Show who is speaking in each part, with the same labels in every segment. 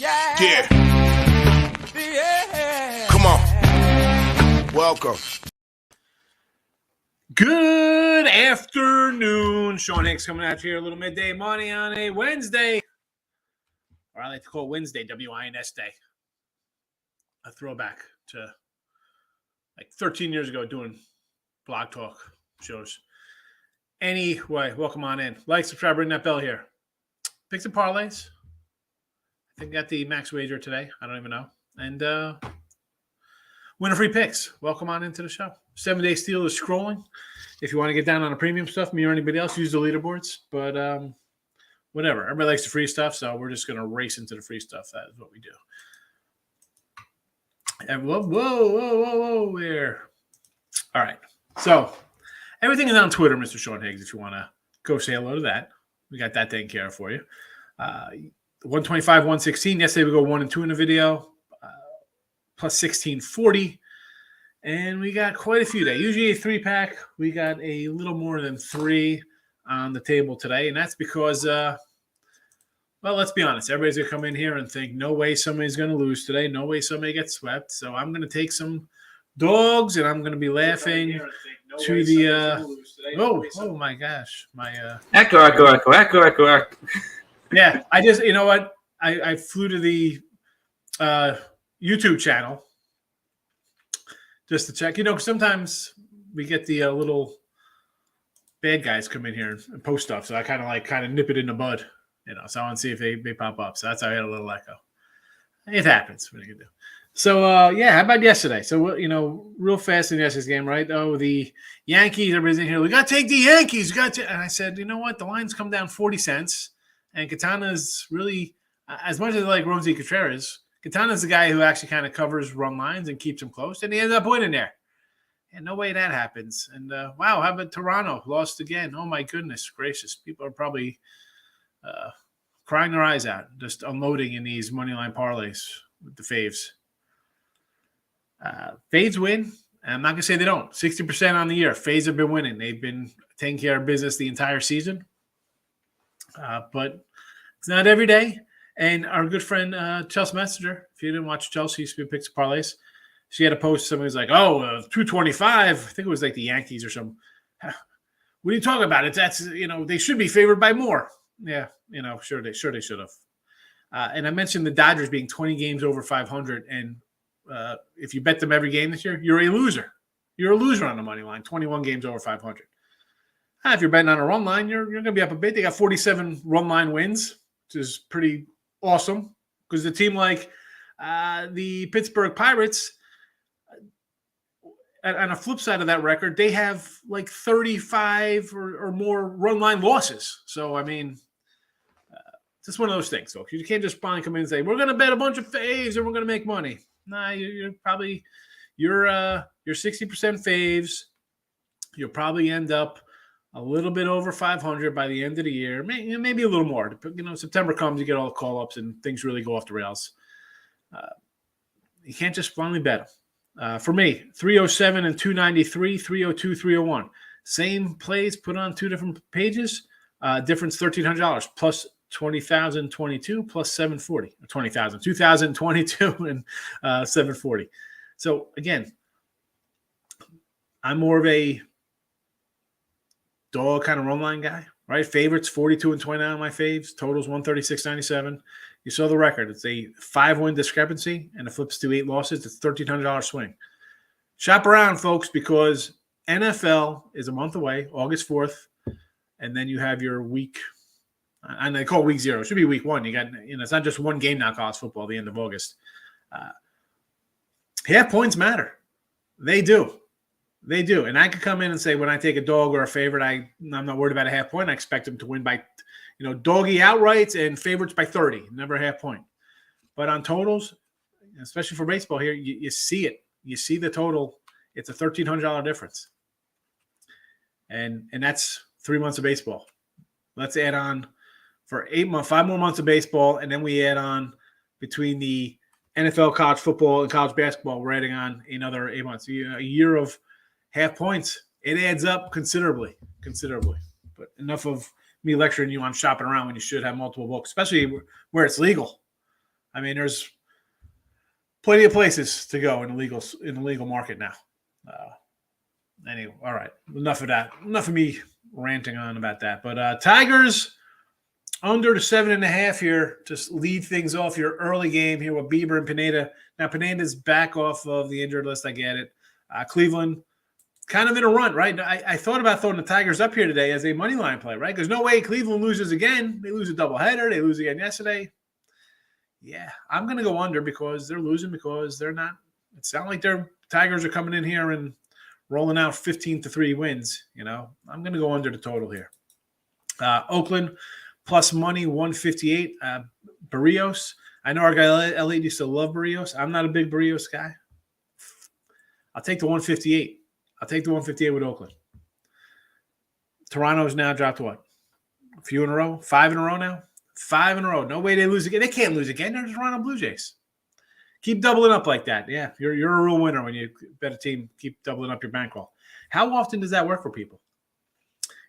Speaker 1: Yeah. Come on. Welcome.
Speaker 2: Good afternoon. Sean Higgs coming at you here, a little midday money on a Wednesday. Or I like to call Wednesday WINS Day. A throwback to like 13 years ago doing blog talk shows. Anyway, welcome on in. Like, subscribe, ring that bell here. Picks and parlays. I think got the max wager today. I don't even know. And winner free picks. Welcome on into the show. 7-day steal is scrolling. If you want to get down on the premium stuff, me or anybody else, use the leaderboards. But whatever. Everybody likes the free stuff, so we're just going to race into the free stuff. That is what we do. And whoa, there. All right. So everything is on Twitter, Mr. Sean Higgs, if you want to go say hello to that. We got that taken care of for you. 125, 116. Yesterday we go 1 and 2 in the video. Plus 1640. And we got quite a few today. Usually a 3-pack. We got a little more than 3 on the table today. And that's because, well, let's be honest. Everybody's going to come in here and think, no way somebody's going to lose today. No way somebody gets swept. So I'm going to take some dogs, and I'm going to be laughing to the oh my gosh. My
Speaker 3: Echo.
Speaker 2: Yeah, I just, you know what? I flew to the YouTube channel just to check. You know, sometimes we get the little bad guys come in here and post stuff. So I kind of nip it in the bud, you know. So I want to see if they pop up. So that's how I had a little echo. It happens. What are you gonna do? So yeah, how about yesterday? So you know, real fast in yesterday's game, right? Oh, the Yankees. Everybody's in here. We got to take the Yankees. And I said, you know what? The line's come down 40 cents. And Katana's really, as much as I like Rosie Contreras, Katana's the guy who actually kind of covers run lines and keeps them close. And he ended up winning there. And no way that happens. And wow, how about Toronto? Lost again. Oh, my goodness gracious. People are probably crying their eyes out, just unloading in these money line parlays with the faves. Faves win. And I'm not going to say they don't. 60% on the year. Faves have been winning. They've been taking care of business the entire season. But it's not every day. And our good friend Chelsea Messenger, if you didn't watch Chelsea's Picks and Parlays, she had a post. Somebody was like, 225. I think it was like the Yankees or something. What are you talking about? That's you know, they should be favored by more. Yeah, you know, sure they should have. And I mentioned the Dodgers being 20 games over 500. And if you bet them every game this year, you're a loser. You're a loser on the money line, 21 games over 500. If you're betting on a run line, you're going to be up a bit. They got 47 run line wins, which is pretty awesome because the team like the Pittsburgh Pirates, on a flip side of that record, they have like 35 or more run line losses. So, I mean, just one of those things, folks. You can't just finally come in and say, we're going to bet a bunch of faves and we're going to make money. Nah, you're 60% faves. You'll probably end up a little bit over 500 by the end of the year, maybe a little more. You know, September comes, you get all the call-ups, and things really go off the rails. You can't just blindly bet them. For me, 307 and 293, 302, 301. Same plays put on 2 different pages. Difference $1,300 plus 20,022 plus 740. 20,000, 2,022 and 740. So again, I'm more of a dog kind of run line guy, right? Favorites 42 and 29 on my faves. Totals 136.97. You saw the record. It's a 5-win discrepancy, and it flips to 8 losses. It's a $1,300 swing. Shop around, folks, because NFL is a month away, August 4th, and then you have your week, and they call it week 0. It should be week 1. You got, you know, it's not just one game now, college football, the end of August. Half points matter. They do. They do. And I could come in and say when I take a dog or a favorite, I'm not worried about a half point. I expect them to win by, you know, doggy outrights and favorites by 30, never a half point. But on totals, especially for baseball here, you see it. You see the total. It's a $1,300 difference. And that's 3 months of baseball. Let's add on for 5 more months of baseball, and then we add on between the NFL, college football, and college basketball, we're adding on another 8 months. A year of half points, it adds up considerably. But enough of me lecturing you on shopping around when you should have multiple books, especially where it's legal. I mean, there's plenty of places to go in the legal market now. Anyway, all right. Enough of that. Enough of me ranting on about that. But Tigers under the 7.5 here to lead things off your early game here with Bieber and Pineda. Now, Pineda's back off of the injured list. I get it. Cleveland kind of in a run, right? I thought about throwing the Tigers up here today as a money line play, right? Because no way Cleveland loses again. They lose a doubleheader. They lose again yesterday. Yeah, I'm going to go under because they're losing because they're not. It sounds like their Tigers are coming in here and rolling out 15-3 wins. I'm going to go under the total here. Oakland plus money 158. Barrios. I know our guy Elliott used to love Barrios. I'm not a big Barrios guy. I'll take the 158. I'll take the 158 with Oakland. Toronto's now dropped what? A few in a row? 5 in a row now? 5 in a row. No way they lose again. They can't lose again. They're the Toronto Blue Jays. Keep doubling up like that. Yeah, you're a real winner when you bet a team. Keep doubling up your bankroll. How often does that work for people?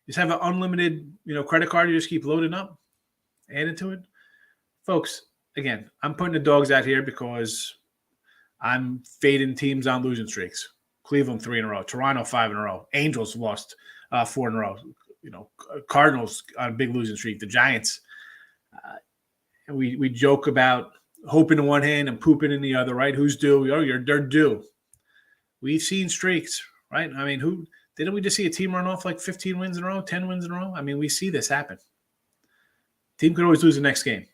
Speaker 2: Just have an unlimited, credit card. You just keep loading up, adding to it. Folks, again, I'm putting the dogs out here because I'm fading teams on losing streaks. Cleveland 3 in a row. Toronto 5 in a row. Angels lost 4 in a row. Cardinals on a big losing streak. The Giants. And we joke about hoping in one hand and pooping in the other, right? Who's due? They're due. We've seen streaks, right? I mean, didn't we just see a team run off like 15 wins in a row, 10 wins in a row? I mean, we see this happen. Team could always lose the next game.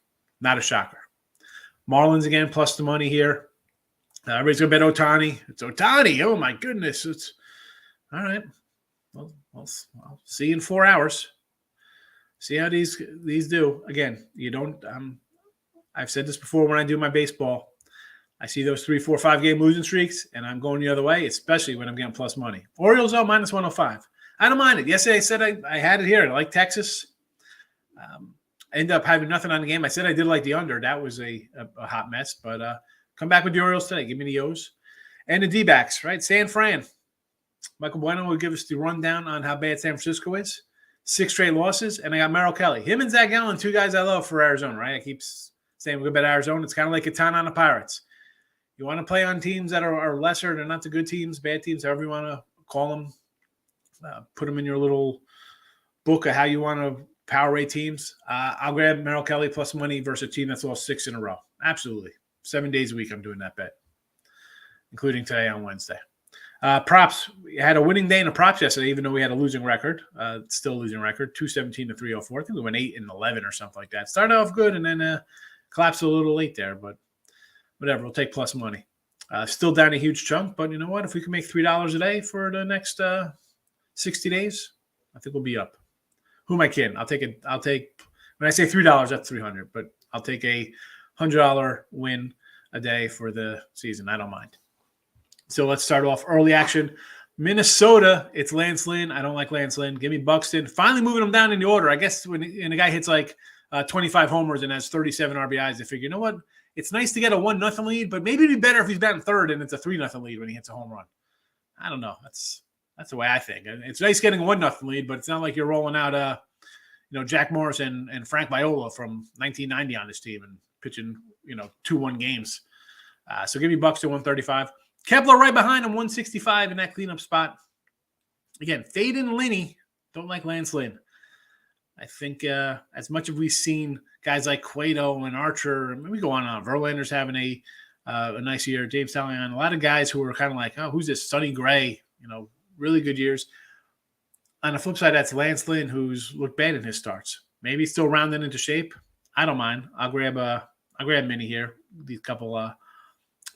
Speaker 2: Not a shocker. Marlins again, plus the money here. Everybody's going to bet Ohtani. It's Ohtani. Oh, my goodness. It's all right. Well, I'll see you in 4 hours. See how these do. Again, you don't I've said this before when I do my baseball. I see those 3, 4, 5 game losing streaks, and I'm going the other way, especially when I'm getting plus money. Orioles, minus 105. I don't mind it. Yesterday I said I had it here. I like Texas. I ended up having nothing on the game. I said I did like the under. That was a hot mess. But come back with the Orioles today. Give me the O's. And the D-backs, right? San Fran. Michael Bueno will give us the rundown on how bad San Francisco is. 6 straight losses. And I got Merrill Kelly. Him and Zach Gallen, 2 guys I love for Arizona, right? I keep saying we're good about Arizona. It's kind of like a ton on the Pirates. You want to play on teams that are lesser. They're not the good teams, bad teams, however you want to call them. Put them in your little book of how you want to power rate teams. I'll grab Merrill Kelly plus money versus a team that's lost 6 in a row. Absolutely. 7 days a week I'm doing that bet, including today on Wednesday. Props. We had a winning day in the props yesterday, even though we had a losing record. Still a losing record, 217 to 304. I think we went 8 and 11 or something like that. Started off good and then collapsed a little late there, but whatever. We'll take plus money. Still down a huge chunk, but you know what? If we can make $3 a day for the next 60 days, I think we'll be up. Who am I kidding? I'll take when I say $3, that's 300, but I'll take a $100 win a day for the season. I don't mind. So let's start off early action. Minnesota, it's Lance Lynn. I don't like Lance Lynn. Give me Buxton. Finally moving them down in the order. I guess when a guy hits like 25 homers and has 37 RBIs, they figure, you know what? It's nice to get a 1-0 lead, but maybe it'd be better if he's batting third and it's a 3-0 lead when he hits a home run. I don't know. That's the way I think. It's nice getting a 1-0 lead, but it's not like you're rolling out Jack Morris and Frank Viola from 1990 on this team and pitching 2-1 games. So give me Buxton 135. Kepler right behind him, 165 in that cleanup spot. Again, Fade and Linney don't like Lance Lynn. I think as much as we've seen guys like Cueto and Archer, we go on and on. Verlander's having a nice year. James Talion, a lot of guys who are kind of like, oh, who's this? Sonny Gray, really good years. On the flip side, that's Lance Lynn, who's looked bad in his starts. Maybe still rounding into shape. I don't mind. I'll grab Minnie here. These couple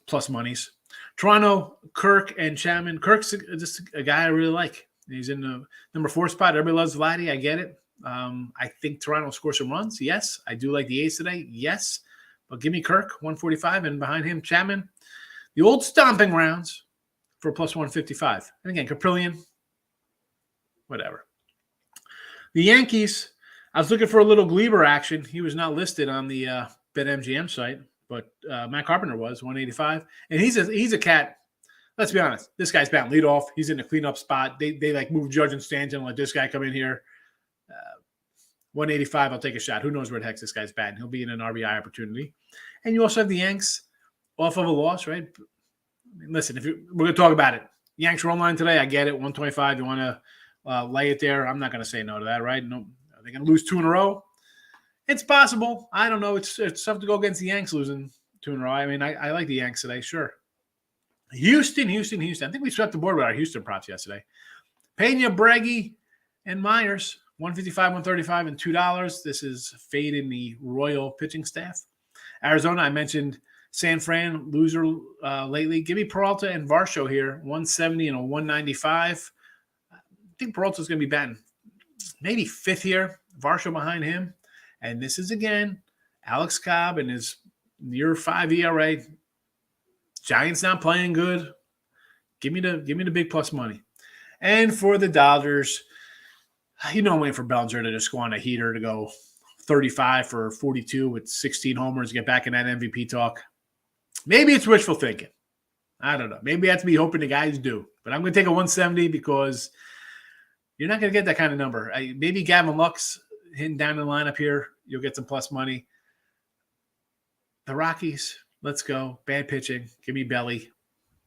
Speaker 2: plus monies. Toronto, Kirk and Chapman. Kirk's just a guy I really like. He's in the number 4 spot. Everybody loves Vladdy. I get it. I think Toronto will score some runs. Yes. I do like the A's today. Yes. But give me Kirk, 145, and behind him, Chapman. The old stomping grounds for plus 155. And again, Caprillion, whatever. The Yankees, I was looking for a little Gleber action. He was not listed on the BetMGM site, but Matt Carpenter was, 185. And he's a cat. Let's be honest. This guy's batting leadoff. He's in the cleanup spot. They like move Judge and Stanton and let this guy come in here. 185, I'll take a shot. Who knows where the heck this guy's batting? He'll be in an RBI opportunity. And you also have the Yanks off of a loss, right? I mean, listen, we're going to talk about it. Yanks run line today, I get it. 125, you want to lay it there. I'm not going to say no to that, right? No, are they going to lose 2 in a row? It's possible. I don't know. It's tough to go against the Yanks losing 2 in a row. I mean, I like the Yanks today, sure. Houston. I think we swept the board with our Houston props yesterday. Pena, Breggy, and Myers, 155, 135, and $2. This is fading the Royal pitching staff. Arizona, I mentioned San Fran, loser lately. Give me Peralta and Varsho here, 170 and a 195. I think Peralta's going to be batting maybe 5th here. Varsho behind him. And this is, again, Alex Cobb and his near 5 ERA. Giants not playing good. Give me the big plus money. And for the Dodgers, I'm waiting for Bellinger to just go on a heater to go 35 for 42 with 16 homers, get back in that MVP talk. Maybe it's wishful thinking. I don't know. Maybe that's me hoping the guys do. But I'm going to take a 170 because you're not going to get that kind of number. Maybe Gavin Lux hitting down the lineup here. You'll get some plus money. The Rockies, let's go. Bad pitching. Give me Belly,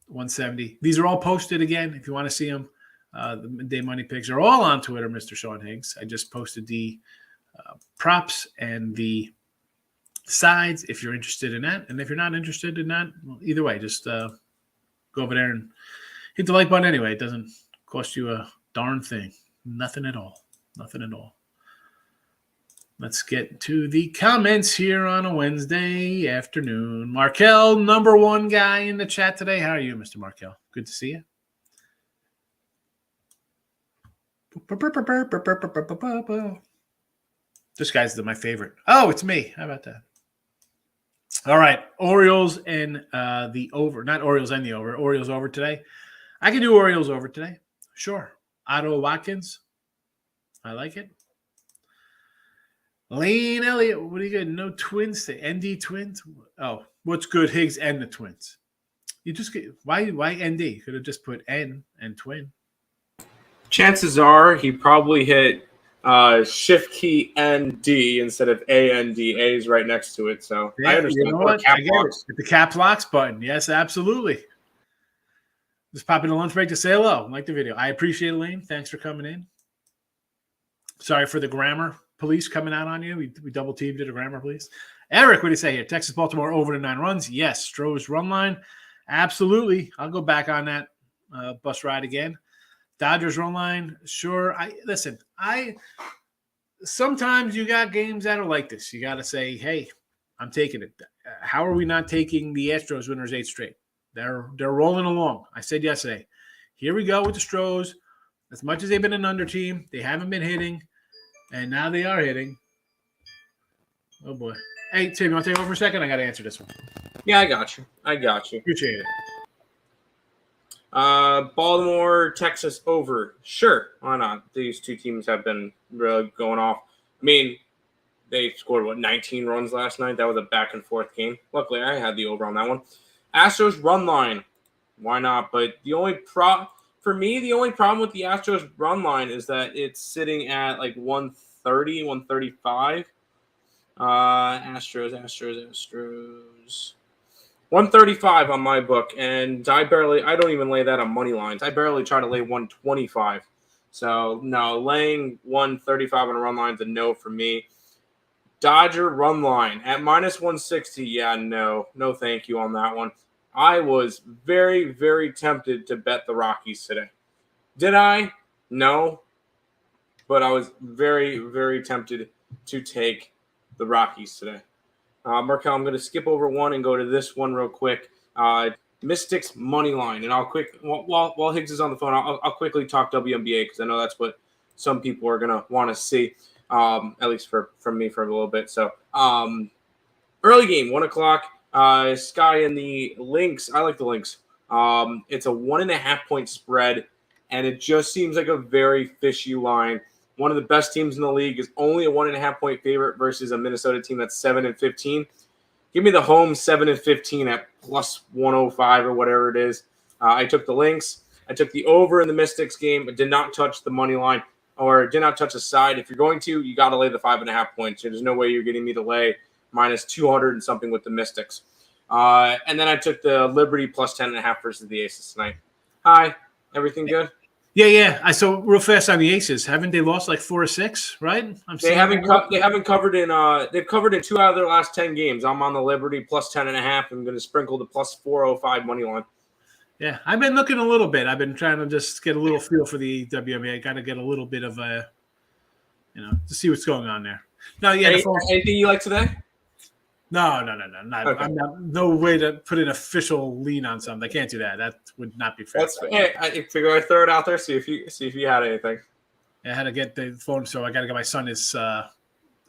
Speaker 2: 170. These are all posted again if you want to see them. The midday money picks are all on Twitter, Mr. Sean Higgs. I just posted the props and the sides if you're interested in that. And if you're not interested in that, well, either way, just go over there and hit the like button anyway. It doesn't cost you a darn thing. Nothing at all. Let's get to the comments here on a Wednesday afternoon. Markel, number 1 guy in the chat today. How are you, Mr. Markel? Good to see you. This guy's my favorite. Oh, it's me. How about that? All right. Orioles and the over. Not Orioles and the over. Orioles over today. I can do Orioles over today. Sure. Otto Watkins. I like it. Lane Elliott. What do you got? No Twins. The ND Twins. Oh, what's good? Higgs and the Twins. You just get why ND? Could have just put N and Twin.
Speaker 3: Chances are he probably hit shift key ND instead of AND. A is right next to it, so
Speaker 2: yeah,
Speaker 3: I understand.
Speaker 2: You know what? I get it. The caps locks button. Yes, absolutely. Just pop in a lunch break to say hello. Like the video. I appreciate it, Lane. Thanks for coming in. Sorry for the grammar police coming out on you. We double teamed it, a grammar police. Eric, what do you say here? Texas Baltimore over to 9 runs. Yes. Stroh's run line. Absolutely. I'll go back on that bus ride again. Dodgers run line, sure. Sometimes you got games that are like this. You got to say, hey, I'm taking it. How are we not taking the Astros winners 8 straight? They're rolling along. I said yesterday, here we go with the Stros. As much as they've been an under team, they haven't been hitting, and now they are hitting. Oh, boy. Hey, Tim, you want to take over for a second? I got to answer this one.
Speaker 3: Yeah, I got you.
Speaker 2: Appreciate it.
Speaker 3: Baltimore, Texas over. Sure, why not? These two teams have been really going off. I mean, they scored, 19 runs last night? That was a back-and-forth game. Luckily, I had the over on that one. Astros run line. Why not? But the only problem with the Astros run line is that it's sitting at like 130, 135. Astros. 135 on my book, and I don't even lay that on money lines. I barely try to lay 125. So, no, laying 135 on a run line is a no for me. Dodger run line at minus 160. Yeah, no thank you on that one. I was very, very tempted to bet the Rockies today. Did I? No. But I was very, very tempted to take the Rockies today. Markel, I'm going to skip over one and go to this one real quick. Mystics money line, and while Higgs is on the phone, I'll quickly talk WNBA because I know that's what some people are going to want to see, at least from me for a little bit. So early game, 1:00. Sky and the Lynx. I like the Lynx. It's a 1.5 point spread, and it just seems like a very fishy line. One of the best teams in the league is only a 1.5 point favorite versus a Minnesota team that's 7-15. Give me the home 7-15 at plus 105 or whatever it is. I took the Lynx. I took the over in the Mystics game. I did not touch the money line. or did not touch the side. If you're going to, you got to lay the 5.5 points. There's no way you're getting me to lay minus 200 and something with the Mystics. And then I took the Liberty plus 10.5 versus the Aces tonight. Hi, everything good?
Speaker 2: Yeah. I saw real fast on the Aces. Haven't they lost like 4 or 6? Right?
Speaker 3: They haven't covered in. They've covered in 2 out of their last 10 games. I'm on the Liberty plus 10.5. I'm going to sprinkle the plus 405 money line.
Speaker 2: Yeah, I've been looking a little bit. I've been trying to just get a little feel for the WNBA. Got to get a little bit of a, to see what's going on there. No, yeah.
Speaker 3: Anything you like today?
Speaker 2: No. Not, okay. I'm not. No way to put an official lean on something. I can't do that. That would not be fair.
Speaker 3: I figure I throw it out there. See if you had anything.
Speaker 2: I had to get the phone, so I got to get my son his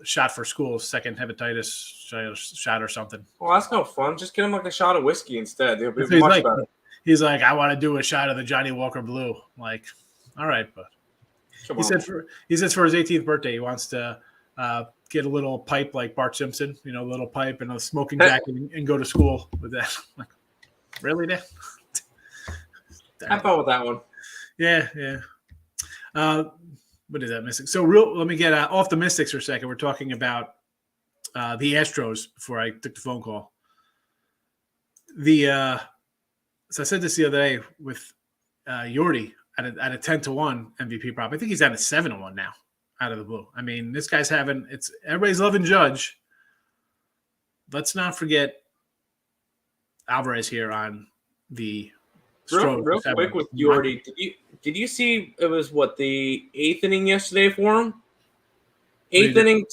Speaker 2: shot for school, second hepatitis shot or something.
Speaker 3: Well, that's no fun. Just get him like a shot of whiskey instead. It'll be much better.
Speaker 2: He's like, I want to do a shot of the Johnny Walker Blue. I'm like, all right, but he said for his 18th birthday, he wants to get a little pipe like Bart Simpson, a little pipe and a smoking jacket and go to school with that. I'm like, really, Dad?
Speaker 3: Have fun with that one.
Speaker 2: Yeah. What is that, Mystics? So let me get off the Mystics for a second. We're talking about the Astros before I took the phone call. So I said this the other day with Yordi at a 10-1 MVP prop. I think he's at a 7-1 now out of the blue. I mean, this guy's everybody's loving Judge. Let's not forget Alvarez here on the
Speaker 3: real quick with Yordi. Did you see it was the 8th inning yesterday for him? 8th inning,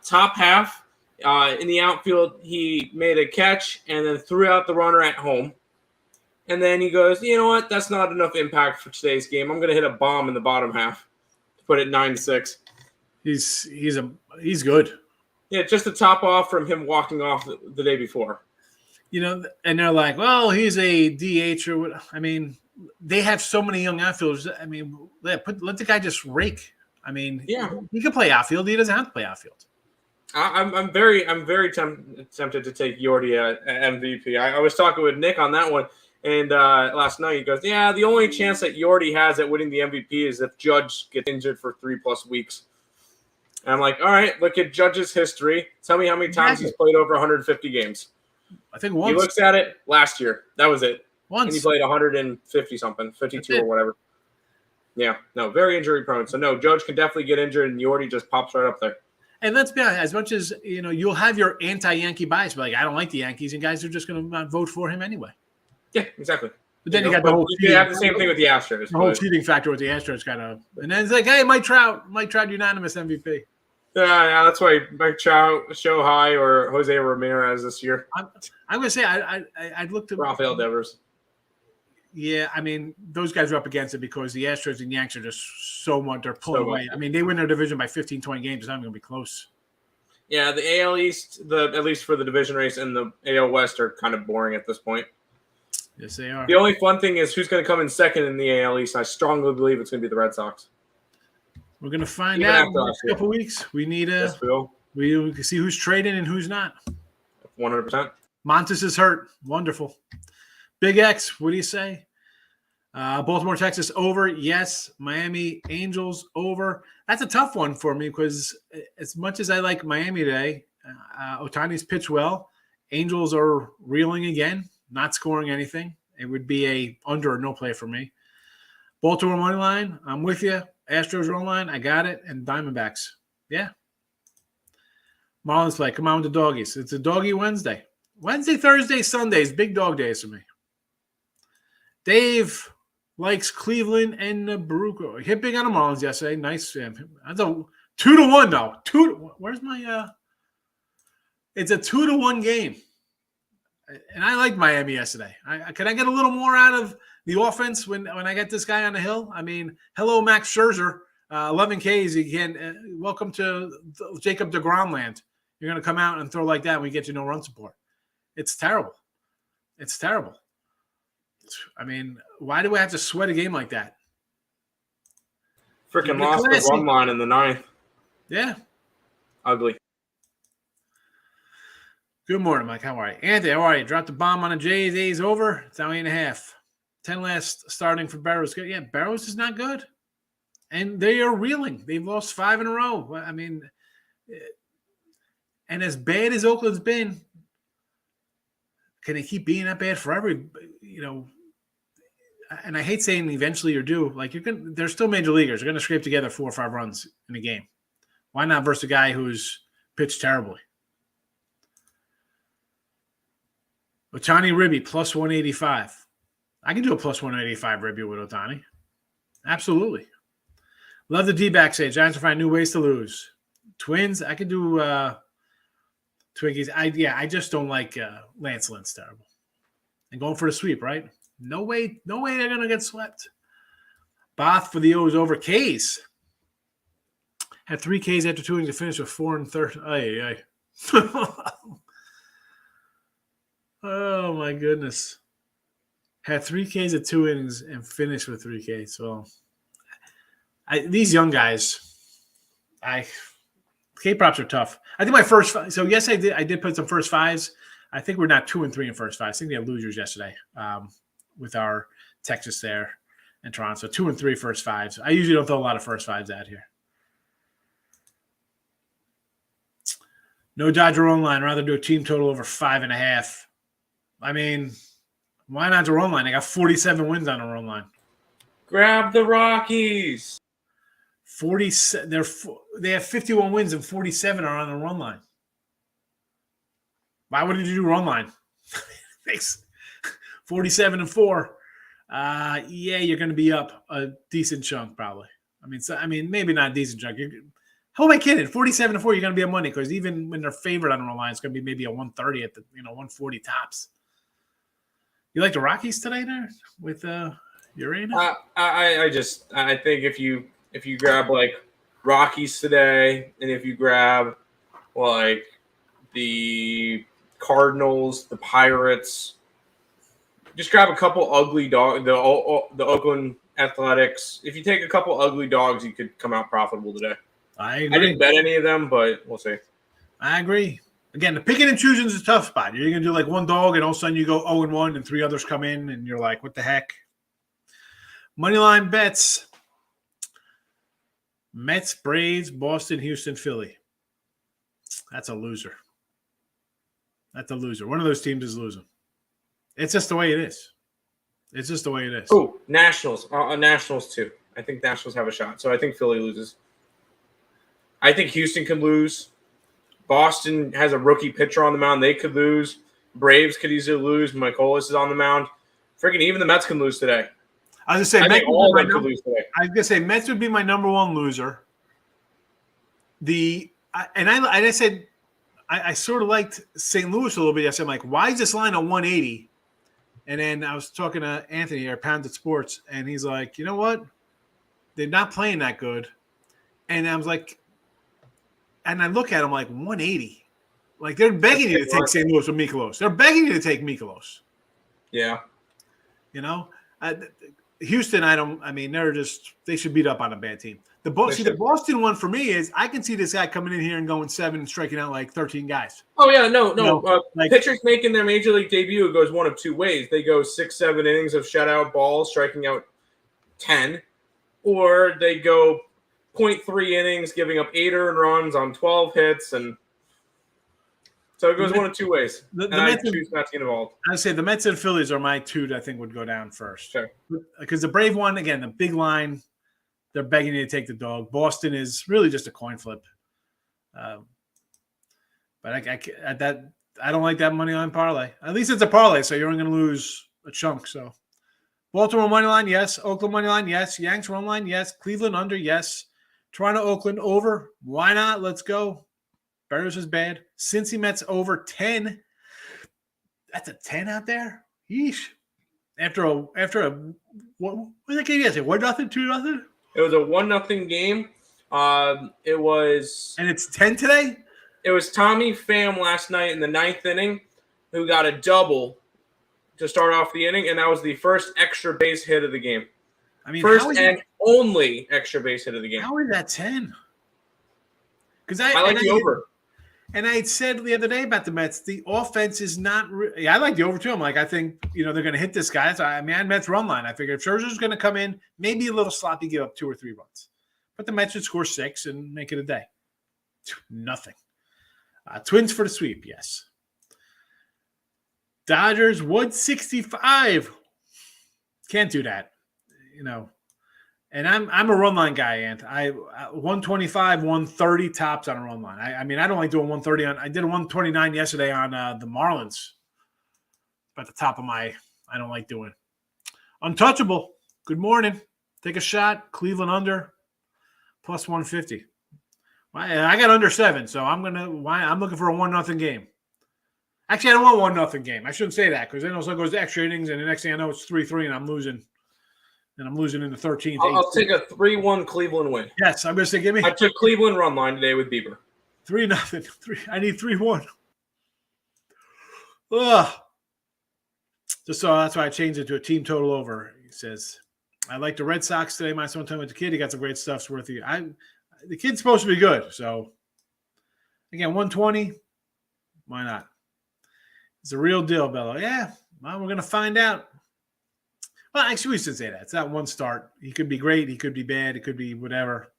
Speaker 3: top half. In the outfield, he made a catch and then threw out the runner at home. And then he goes, you know what? That's not enough impact for today's game. I'm going to hit a bomb in the bottom half to put it 9-6.
Speaker 2: He's good.
Speaker 3: Yeah, just to top off from him walking off the day before.
Speaker 2: And they're like, well, he's a DH or what? I mean, they have so many young outfielders. I mean, let the guy just rake. I mean,
Speaker 3: yeah,
Speaker 2: he can play outfield. He doesn't have to play outfield.
Speaker 3: I'm very tempted to take Yordi at MVP. I was talking with Nick on that one. And last night he goes, yeah, the only chance that Yordi has at winning the MVP is if Judge gets injured for 3+ weeks. And I'm like, all right, look at Judge's history. Tell me how many times he's played over 150 games.
Speaker 2: I think once.
Speaker 3: He looks at it last year. That was it.
Speaker 2: Once.
Speaker 3: And he played 150-something, 52 or whatever. Yeah, no, very injury prone. So, no, Judge can definitely get injured, and Yordi just pops right up there.
Speaker 2: And let's be honest, as much as, you'll have your anti-Yankee bias, but I don't like the Yankees, and guys are just going to vote for him anyway.
Speaker 3: Yeah, exactly.
Speaker 2: But then you got the whole
Speaker 3: cheating. You have the same thing with the Astros.
Speaker 2: The whole cheating factor with the Astros and then it's like, hey, Mike Trout unanimous MVP.
Speaker 3: Yeah, that's why Mike Trout, Shohei, or Jose Ramirez this year.
Speaker 2: I'm going to say I looked at
Speaker 3: Rafael Devers.
Speaker 2: Yeah, I mean, those guys are up against it because the Astros and Yanks are just so much. They're pulling away. I mean, they win their division by 15, 20 games. It's not going to be close.
Speaker 3: Yeah, the AL East, at least for the division race, and the AL West are kind of boring at this point.
Speaker 2: Yes, they are.
Speaker 3: The only fun thing is who's going to come in second in the AL East. I strongly believe it's going to be the Red Sox.
Speaker 2: We're going to find out in the next couple weeks. We need we can see who's trading and who's not.
Speaker 3: 100%.
Speaker 2: Montes is hurt. Wonderful. Big X, what do you say? Baltimore, Texas, over. Yes. Miami Angels, over. That's a tough one for me because as much as I like Miami today, Ohtani's pitched well. Angels are reeling again, not scoring anything. It would be a under or no play for me. Baltimore money line, I'm with you. Astros run line, I got it. And Diamondbacks, yeah. Marlins play, come on with the doggies. It's a doggy Wednesday. Wednesday, Thursday, Sundays, big dog days for me. Dave likes Cleveland and Baruch. Hit big on the Marlins yesterday. Nice. That's a 2-1 though. Where's my it's a 2-1 game. And I like Miami yesterday. Can I get a little more out of the offense when I get this guy on the hill? I mean, hello, Max Scherzer, 11 Ks. Welcome to Jacob deGrom land. You're going to come out and throw like that when we get you no run support. It's terrible. It's terrible. I mean, why do we have to sweat a game like that?
Speaker 3: Freaking lost the run line in the 9th.
Speaker 2: Yeah.
Speaker 3: Ugly.
Speaker 2: Good morning, Mike. How are you? Anthony, how are you? Dropped the bomb on the Jays. A's over. It's now 8.5. 10 last starting for Barrows. Yeah, Barrows is not good. And they are reeling. They've lost 5 in a row. I mean, and as bad as Oakland's been, can they keep being that bad forever? You know, and I hate saying eventually you're due. Like they're still major leaguers. They're going to scrape together 4 or 5 runs in a game. Why not versus a guy who's pitched terribly? Ohtani Ribby plus 185. I can do a plus 185 Ribby with Ohtani. Absolutely. Love the D-back say Giants will find new ways to lose. Twins, I can do Twinkies. I just don't like Lance Lynn's terrible. And going for the sweep, right? No way they're gonna get swept. Both for the O's over K's. Had 3 Ks after 2 innings to finish with 4 and 3rd. Ay. Oh my goodness. Had 3 Ks at 2 innings and finished with 3 Ks. So these young guys, K props are tough. I think my first so yes, I did put some first 5s. I think we're not 2 and 3 in first 5s. I think we had losers yesterday with our Texas there and Toronto. So 2 and 3 first 5s. I usually don't throw a lot of first 5s out here. No Dodger run line. Rather do a team total over 5.5. I mean, why not the run line? They got 47 wins on the run line.
Speaker 3: Grab the Rockies.
Speaker 2: They have 51 wins and 47 are on the run line. Why wouldn't you do run line? Thanks. 47 and 4. Yeah, you're going to be up a decent chunk probably. I mean, maybe not a decent chunk. How am I kidding? 47 and 4, you're going to be on money because even when they're favored on the run line, it's going to be maybe a 130 at the 140 tops. You like the Rockies today there with Urena?
Speaker 3: I think if you grab like Rockies today, and if you grab like the Cardinals, the Pirates, just grab a couple ugly dogs. The Oakland Athletics. If you take a couple ugly dogs, you could come out profitable today.
Speaker 2: I agree.
Speaker 3: I didn't bet any of them, but we'll see.
Speaker 2: I agree. Again, the picking and choosing is a tough spot. You're going to do like one dog, and all of a sudden you go 0-1, and 3 others come in, and you're like, what the heck? Moneyline bets. Mets, Braves, Boston, Houston, Philly. That's a loser. One of those teams is losing. It's just the way it is.
Speaker 3: Oh, Nationals. Nationals too. I think Nationals have a shot. So I think Philly loses. I think Houston could lose. Boston has a rookie pitcher on the mound. They could lose. Braves could easily lose. Michaelis is on the mound. Freaking even the Mets can lose today.
Speaker 2: I was going to say,
Speaker 3: all of them could lose today.
Speaker 2: I was going to say Mets would be my number 1 loser. I sort of liked St. Louis a little bit. I said, like, why is this line on 180? And then I was talking to Anthony here, Pounded Sports, and he's like, you know what? They're not playing that good. And I was like, and I look at him like 180. Like they're begging you to take St. Louis with Mikolas. They're begging you to take Mikolas.
Speaker 3: Yeah.
Speaker 2: Houston, they should beat up on a bad team. The Boston one for me is I can see this guy coming in here and going 7 and striking out like 13 guys.
Speaker 3: Oh, yeah, no. Pitchers making their major league debut, it goes one of 2 ways. They go 6-7 innings of shutout balls, striking out 10, or they go 0.3 innings, giving up 8 earned runs on 12 hits, and so it goes one of 2 ways. I choose not to get involved.
Speaker 2: I'd say the Mets and Phillies are my 2 that I think would go down first.
Speaker 3: Sure.
Speaker 2: Because the Brave one, again, the big line, they're begging you to take the dog. Boston is really just a coin flip. But I don't like that money line parlay. At least it's a parlay, so you're only going to lose a chunk. So Baltimore money line, yes. Oakland money line, yes. Yanks run line, yes. Cleveland under, yes. Toronto, Oakland over. Why not? Let's go. Barrios is bad. Cincy Mets over 10. That's a 10 out there. Yeesh. After a what was that game yesterday? 1-0, 2-0?
Speaker 3: It was a 1-0 game. It was,
Speaker 2: and it's 10 today.
Speaker 3: It was Tommy Pham last night in the 9th inning, who got a double to start off the inning, and that was the first extra base hit of the game. I mean, first and only extra base hit of the game.
Speaker 2: How is that 10? Because
Speaker 3: I like the over.
Speaker 2: And I had said the other day about the Mets, the offense is not I like the over too. I'm like, I think, they're going to hit this guy. So, I had Mets run line. I figured if Scherzer's going to come in, maybe a little sloppy, give up 2 or 3 runs. But the Mets should score 6 and make it a day. Nothing. Twins for the sweep, yes. Dodgers 165. Can't do that, And I'm a run line guy, Ant. I 125, 130 tops on a run line. I mean, I don't like doing 130 on. I did a 129 yesterday on the Marlins. At the top of I don't like doing. Untouchable. Good morning. Take a shot. Cleveland under plus 150. I got under 7, so I'm looking for a 1-0 game. Actually, I don't want 1-0 game. I shouldn't say that because then also goes to extra innings, and the next thing I know, it's 3-3, and I'm losing. And I'm losing in the 13th.
Speaker 3: I'll take a 3-1 Cleveland win.
Speaker 2: Yes, I'm going to say give me.
Speaker 3: I took Cleveland run line today with Bieber.
Speaker 2: 3-0. I need 3-1. Ugh. So that's why I changed it to a team total over. He says, I like the Red Sox today. My son told me with the kid. He got some great stuff. It's worth it. The kid's supposed to be good. So, again, 120. Why not? It's a real deal, Bello. Yeah, well, we're going to find out. Well, actually, we should say that. It's not one start. He could be great. He could be bad. It could be whatever.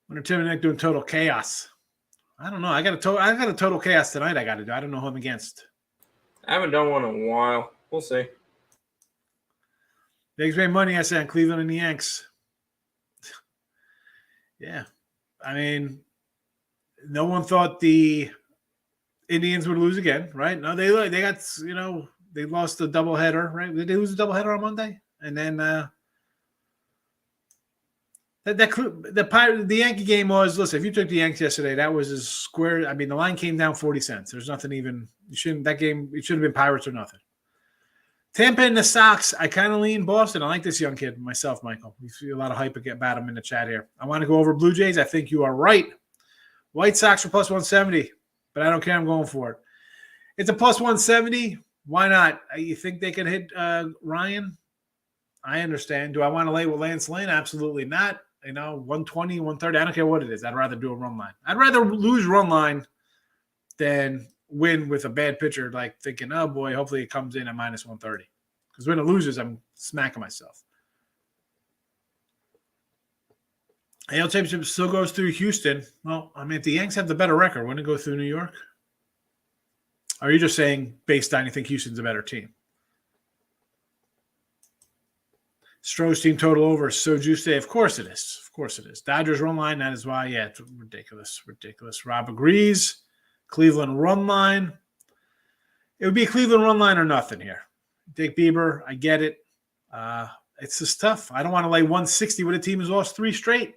Speaker 2: Wonder Tim and Nick doing total chaos. I don't know. I got a total chaos tonight I got to do. I don't know who I'm against.
Speaker 3: I haven't done one in a while. We'll see.
Speaker 2: Biggs made money, I said, on Cleveland and the Yanks. Yeah. I mean, no one thought the Indians would lose again, right? No, they got, they lost the doubleheader, right? Did they lose the doubleheader on Monday? And then the Yankee game was, listen, if you took the Yanks yesterday, that was as square. I mean, the line came down 40 cents. There's nothing even, it should have been Pirates or nothing. Tampa and the Sox, I kind of lean Boston. I like this young kid myself, Michael. We see a lot of hype about him in the chat here. I want to go over Blue Jays. I think you are right. White Sox are plus 170, but I don't care. I'm going for it. It's a plus 170. Why not? You think they can hit Ryan? I understand. Do I want to lay with Lance Lynn? Absolutely not. 120, 130. I don't care what it is. I'd rather do a run line. I'd rather lose run line than win with a bad pitcher, like thinking, oh boy, hopefully it comes in at minus 130. Because when it loses, I'm smacking myself. AL Championship still goes through Houston. Well, I mean, if the Yanks have the better record, wouldn't it go through New York? Or are you just saying based on you think Houston's a better team? Stroh's team total over so juicy. Of course it is. Of course it is. Dodgers run line. That is why. Yeah, it's ridiculous. Ridiculous. Rob agrees. Cleveland run line. It would be a Cleveland run line or nothing here. Dick Bieber, I get it. It's just tough. I don't want to lay 160 when a team has lost 3 straight.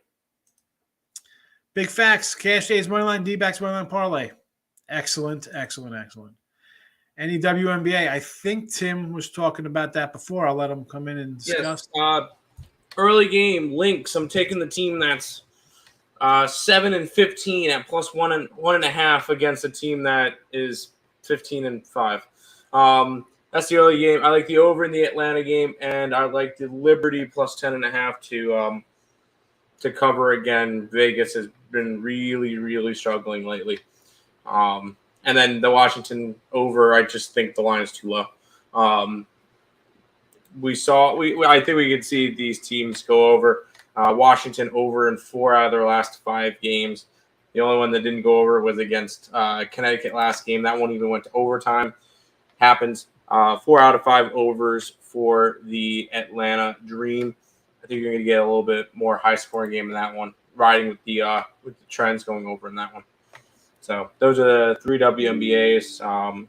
Speaker 2: Big facts. Cash days money line. D-backs money line parlay. Excellent. Any WNBA. I think Tim was talking about that before. I'll let him come in and discuss.
Speaker 3: Yes. Early game Lynx. I'm taking the team that's 7-15 at plus 1.5 against a team that is 15-5. That's the early game. I like the over in the Atlanta game, and I like the Liberty plus 10.5 to cover again. Vegas has been really, really struggling lately. And then the Washington over, I just think the line is too low. I think we could see these teams go over. Washington over in 4 out of their last 5 games. The only one that didn't go over was against Connecticut last game. That one even went to overtime. Happens. 4 out of 5 overs for the Atlanta Dream. I think you're going to get a little bit more high-scoring game in that one, riding with the trends going over in that one. So those are the 3 WNBAs.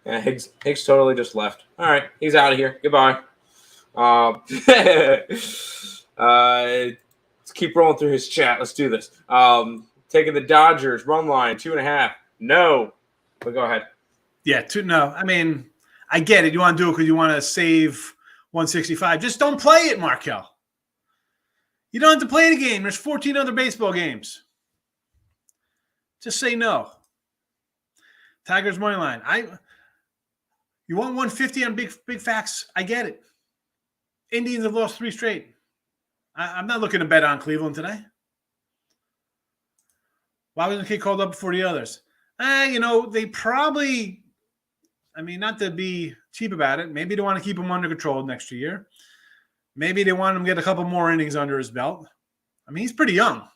Speaker 3: Yeah, Higgs totally just left. All right, he's out of here. Goodbye. Let's keep rolling through his chat. Let's do this. Taking the Dodgers run line 2.5. No, but go ahead.
Speaker 2: Yeah, no. I mean, I get it. You want to do it because you want to save 165. Just don't play it, Markel. You don't have to play the game. There's 14 other baseball games. Just say no. Tigers money line. You want 150 on big facts? I get it. Indians have lost 3 straight. I'm not looking to bet on Cleveland today. Why wasn't the kid called up before the others? They probably, not to be cheap about it, maybe they want to keep him under control next year. Maybe they want him to get a couple more innings under his belt. I mean, he's pretty young.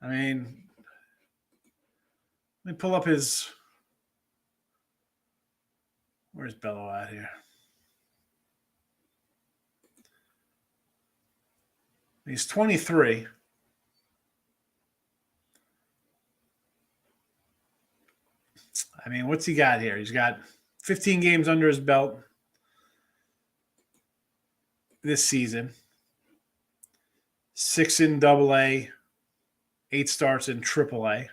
Speaker 2: I mean, let me pull up his. Where's Bello at here? He's 23. I mean, what's he got here? He's got 15 games under his belt this season. 6 in Double-A, 8 starts in Triple-A.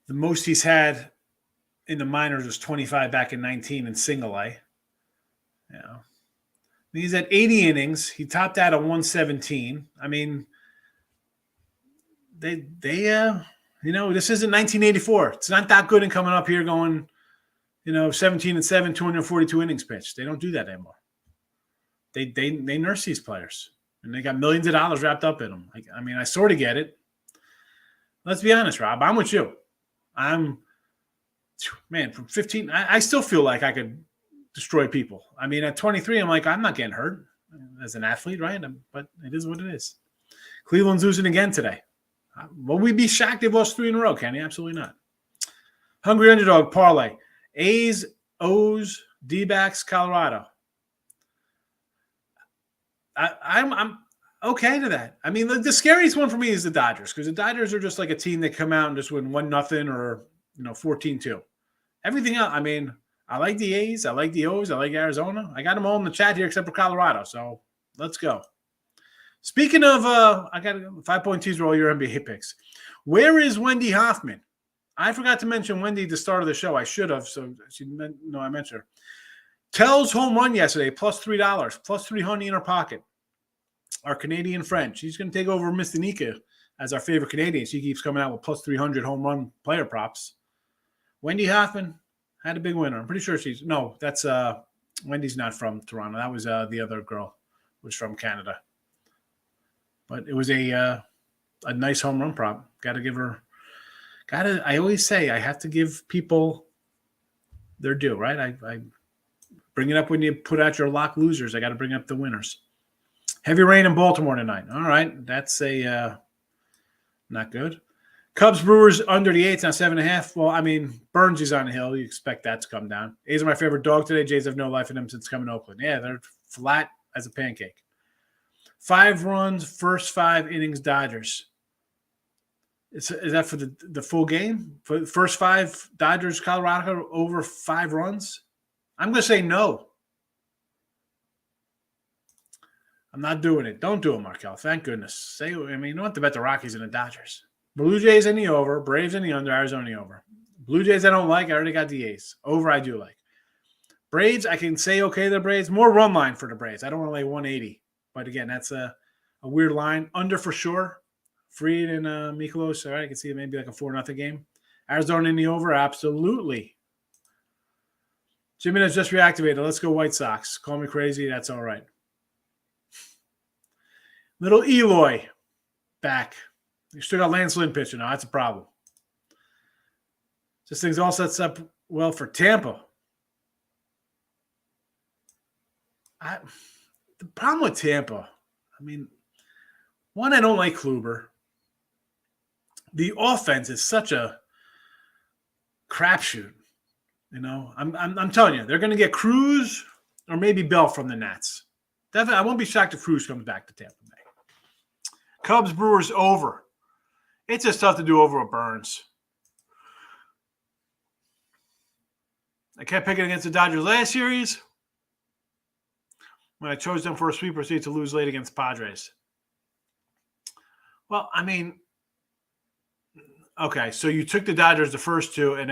Speaker 2: The most he's had in the minors was 25 back in 19 in Single-A. Yeah. He's at 80 innings. He topped out at 117. I mean, they you know, this isn't 1984. It's not that good in coming up here going, you know, 17-7, 242 innings pitched. They don't do that anymore. They nurse these players, and they got millions of dollars wrapped up in them. I mean, I sort of get it. Let's be honest, Rob. I'm with you. From 15, I still feel like I could destroy people. I mean, at 23, I'm like, I'm not getting hurt as an athlete, right? But it is what it is. Cleveland's losing again today. Will we be shocked if they've lost 3 in a row, Kenny? Absolutely not. Hungry Underdog parlay. A's, O's, D-backs, Colorado. I'm okay to that. I mean, the scariest one for me is the Dodgers, because the Dodgers are just like a team that come out and just win 1-0 or 14-2. Everything else, I mean, I like the A's, I like the O's, I like Arizona. I got them all in the chat here except for Colorado, so let's go. Speaking of, I got 5-point teaser all your NBA hit picks. Where is Wendy Hoffman? I forgot to mention Wendy at the start of the show. I should have, so I mentioned her. Tell's home run yesterday, plus $3, plus 300 in her pocket. Our Canadian friend. She's going to take over Miss Danica as our favorite Canadian. She keeps coming out with plus 300 home run player props. Wendy Hoffman had a big winner. I'm pretty sure that's Wendy's not from Toronto. That was the other girl who was from Canada. But it was a nice home run prop. Got to give her – I always say I have to give people their due, right? I bring it up when you put out your lock losers. I got to bring up the winners. Heavy rain in Baltimore tonight. All right. That's not good. Cubs Brewers under the 8s, now 7.5. Well, I mean, Burns is on the hill. You expect that to come down. A's are my favorite dog today. Jays have no life in them since coming to Oakland. Yeah, they're flat as a pancake. 5 runs, first 5 innings, Dodgers. Is that for the full game? For the first 5 Dodgers, Colorado over 5 runs? I'm going to say no. I'm not doing it. Don't do it, Markel. Thank goodness. You don't have to bet the Rockies and the Dodgers. Blue Jays in the over, Braves in the under, Arizona in the over. Blue Jays I don't like. I already got the A's. Over I do like. Braves, I can say okay the Braves. More run line for the Braves. I don't want to lay 180. But again, that's a weird line. Under for sure. Fried and Mikolos. All right, I can see it maybe like a 4-0 game. Arizona in the over, absolutely. Jimmy has just reactivated. Let's go White Sox. Call me crazy. That's all right. Little Eloy back. You still got Lance Lynn pitching now. That's a problem. This thing's all sets up well for Tampa. The problem with Tampa, I mean, one, I don't like Kluber. The offense is such a crapshoot. I'm telling you, they're going to get Cruz or maybe Bell from the Nats. Definitely, I won't be shocked if Cruz comes back to Tampa Bay. Cubs Brewers over. It's just tough to do over with Burns. I kept picking against the Dodgers last series when I chose them for a sweep, proceed to lose late against Padres. Well, I mean, okay, so you took the Dodgers the first 2, and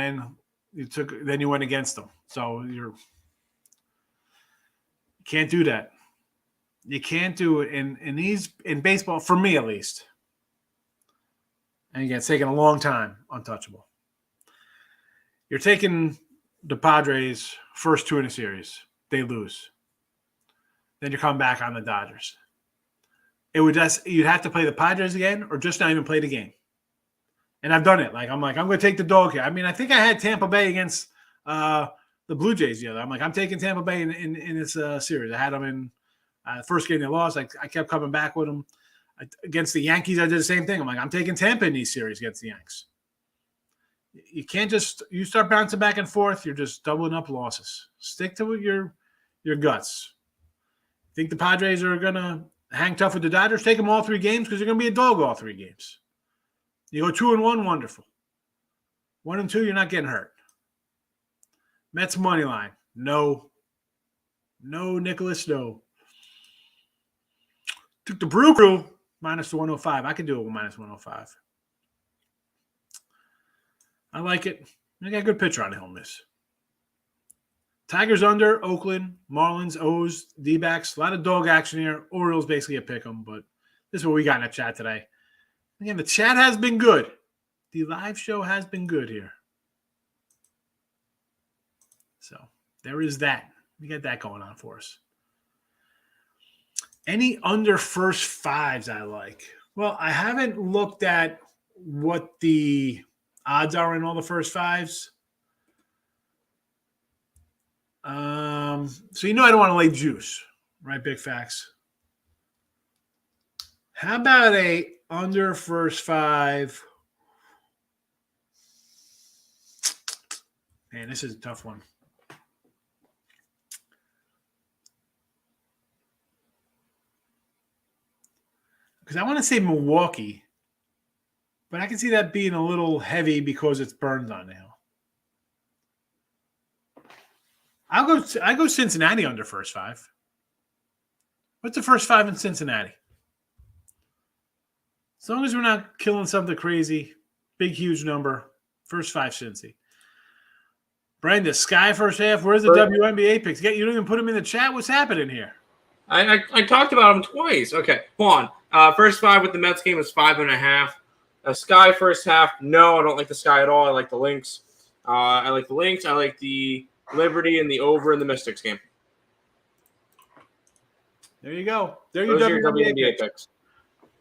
Speaker 2: then you went against them. So you can't do that. You can't do it in baseball, for me at least. And again, it's taken a long time, untouchable. You're taking the Padres first 2 in a series. They lose. Then you come back on the Dodgers. You'd have to play the Padres again or just not even play the game. And I've done it. I'm going to take the dog here. I mean, I think I had Tampa Bay against the Blue Jays the other. I'm like, I'm taking Tampa Bay in this series. I had them in first game they lost. I kept coming back with them. Against the Yankees, I did the same thing. I'm like, I'm taking Tampa in these series against the Yanks. You can't you start bouncing back and forth, you're just doubling up losses. Stick to your guts. Think the Padres are going to hang tough with the Dodgers? Take them all 3 games because they're going to be a dog all 3 games. You go 2-1, wonderful. 1-2, you're not getting hurt. Mets money line. No. No, Nicholas, no. Took the Brew Crew minus the 105. I can do it with minus 105. I like it. They got a good pitcher on the Hill Miss. Tigers under, Oakland, Marlins, O's, D-backs. A lot of dog action here. Orioles basically a pick 'em, but this is what we got in the chat today. Again, the chat has been good. The live show has been good here. So there is that. We got that going on for us. Any under first fives I like? Well, I haven't looked at what the odds are in all the first fives. So I don't want to lay juice, right? Big facts. How about a under first five? Man, this is a tough one. Because I want to say Milwaukee, but I can see that being a little heavy because it's burned on now. I go Cincinnati under first five. What's the first five in Cincinnati? As long as we're not killing something crazy, big, huge number, first five Cincy. Brenda, Sky first half. Where's the WNBA picks? You don't even put them in the chat. What's happening here?
Speaker 3: I talked about them twice. Okay, hold on. First five with the Mets game is 5.5. Sky first half. No, I don't like the Sky at all. I like the Lynx. I like the Lynx. I like the Liberty and the over in the Mystics game.
Speaker 2: There you go.
Speaker 3: Those are your WNBA picks.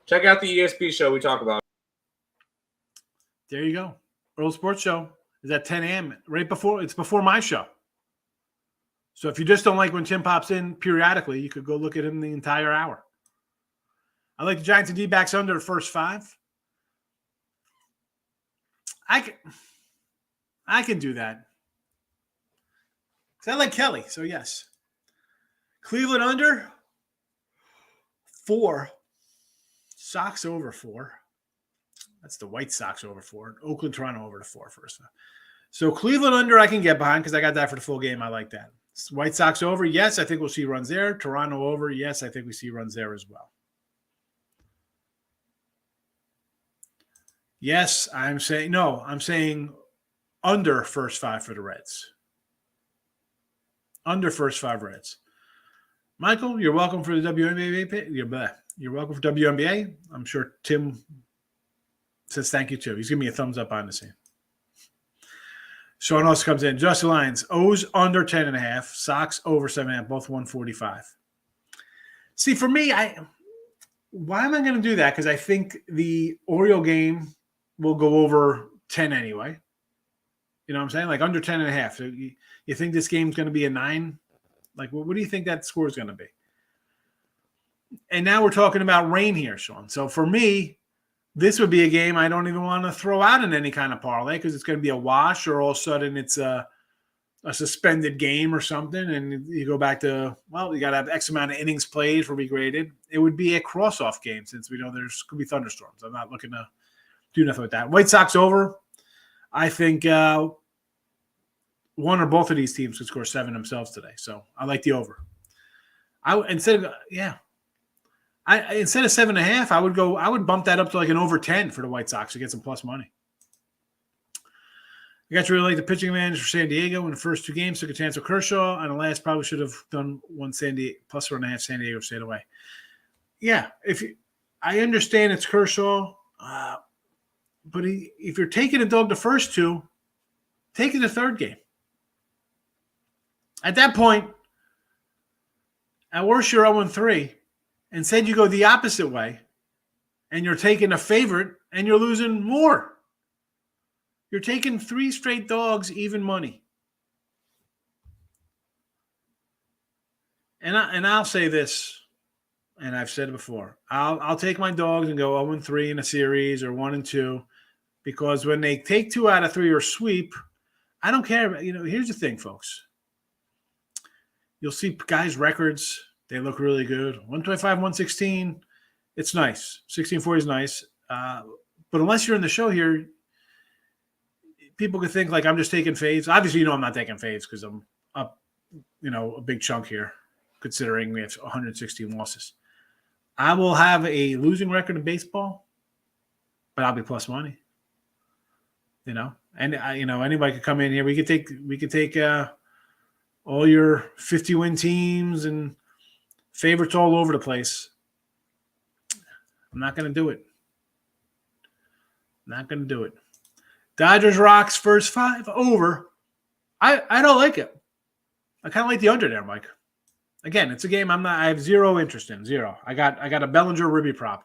Speaker 3: Check out the ESP show we talk about.
Speaker 2: There you go. World Sports Show is at 10 a.m. It's before my show. So if you just don't like when Tim pops in periodically, you could go look at him the entire hour. I like the Giants and D-backs under the first five. I can do that. I like Kelly, so yes. Cleveland under 4. Sox over 4. That's the White Sox over 4. Oakland, Toronto over to 4 first. So Cleveland under I can get behind because I got that for the full game. I like that. White Sox over, yes, I think we'll see runs there. Toronto over, yes, I think we see runs there as well. Yes, I'm saying under first five for the Reds. Under first five Reds. Michael, you're welcome for the WNBA. You're welcome for WNBA. I'm sure Tim says thank you too. He's giving me a thumbs up on the scene. Sean also comes in. Justin Lyons, O's under 10.5, Sox over 7.5, both 145. See, for me, why am I going to do that? Because I think the Oriole game will go over 10 anyway. You know what I'm saying? Like under 10.5. So you think this game's going to be a 9? Like, what do you think that score is going to be? And now we're talking about rain here, Sean. So for me, this would be a game I don't even want to throw out in any kind of parlay because it's going to be a wash or all of a sudden it's a suspended game or something. And you go back to, well, you got to have X amount of innings played for regraded. It would be a cross-off game since we know there's could be thunderstorms. I'm not looking to do nothing with that. White Sox over. I think one or both of these teams could score 7 themselves today. So I like the over. Instead of 7.5, I would bump that up to like an over 10 for the White Sox to get some plus money. I got to really like the pitching advantage for San Diego in the first 2 games. Took a chance with Kershaw, and the last probably should have done one plus 1.5. San Diego stayed away. Yeah, I understand it's Kershaw, but if you're taking a dog the first 2, take it the third game. At that point, at worst you're 0-3. Instead, you go the opposite way, and you're taking a favorite, and you're losing more. You're taking 3 straight dogs, even money. and I'll say this, and I've said it before. I'll take my dogs and go 0-3 in a series or 1-2, because when they take 2 out of 3 or sweep, I don't care. Here's the thing, folks. You'll see guys' records. They look really good. 125, 116. It's nice. 1640 is nice. But unless you're in the show here, people could think like I'm just taking fades. Obviously, I'm not taking fades because I'm up, a big chunk here, considering we have 116 losses. I will have a losing record in baseball, but I'll be plus money. And anybody could come in here. We could take all your 50-win teams and favorites all over the place. I'm not going to do it. Not going to do it. Dodgers Rocks first 5 over. I don't like it. I kind of like the under there, Mike. Again, it's a game I have zero interest in. Zero. I got a Bellinger Ribby prop.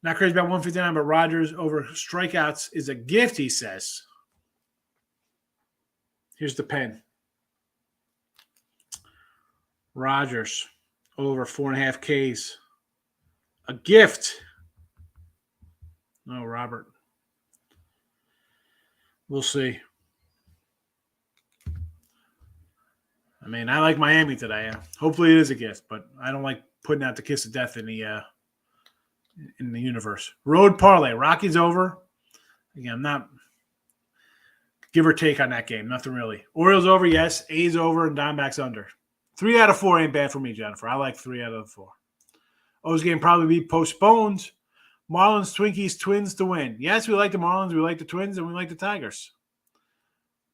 Speaker 2: Not crazy about 159, but Rogers over strikeouts is a gift, he says. Here's the pen. Rogers over 4.5 Ks. A gift. No, Robert. We'll see. I mean, I like Miami today. Hopefully it is a gift, but I don't like putting out the kiss of death in the universe. Road parlay. Rockies over. Again, I'm not give or take on that game. Nothing really. Orioles over, yes. A's over and Diamondbacks under. 3 out of 4 ain't bad for me, Jennifer. I like 3 out of 4. O's game probably be postponed. Marlins, Twinkies, Twins to win. Yes, we like the Marlins, we like the Twins, and we like the Tigers.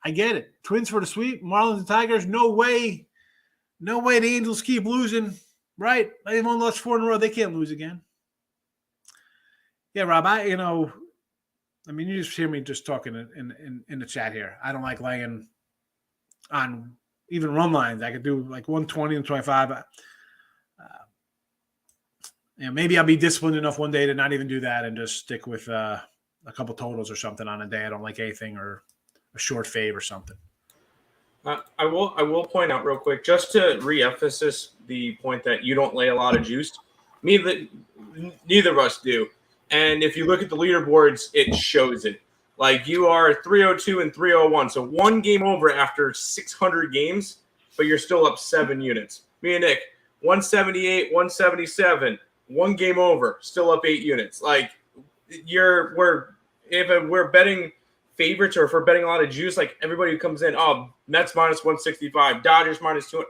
Speaker 2: I get it. Twins for the sweep. Marlins and Tigers, no way. No way the Angels keep losing. Right? They've only lost 4 in a row. They can't lose again. Yeah, Rob, you just hear me just talking in the chat here. I don't like laying on even run lines. I could do like 120 and 25. Maybe I'll be disciplined enough one day to not even do that and just stick with a couple totals or something on a day I don't like anything, or a short fave or something.
Speaker 3: I will point out real quick, just to re-emphasize the point that you don't lay a lot of juice. Neither of us do. And if you look at the leaderboards, it shows it. Like, you are 302 and 301. So 1 game over after 600 games, but you're still up 7 units. Me and Nick, 178, 177, 1 game over, still up 8 units. Like, if we're betting favorites, or if we're betting a lot of juice, like everybody who comes in, Mets minus 165, Dodgers minus 200.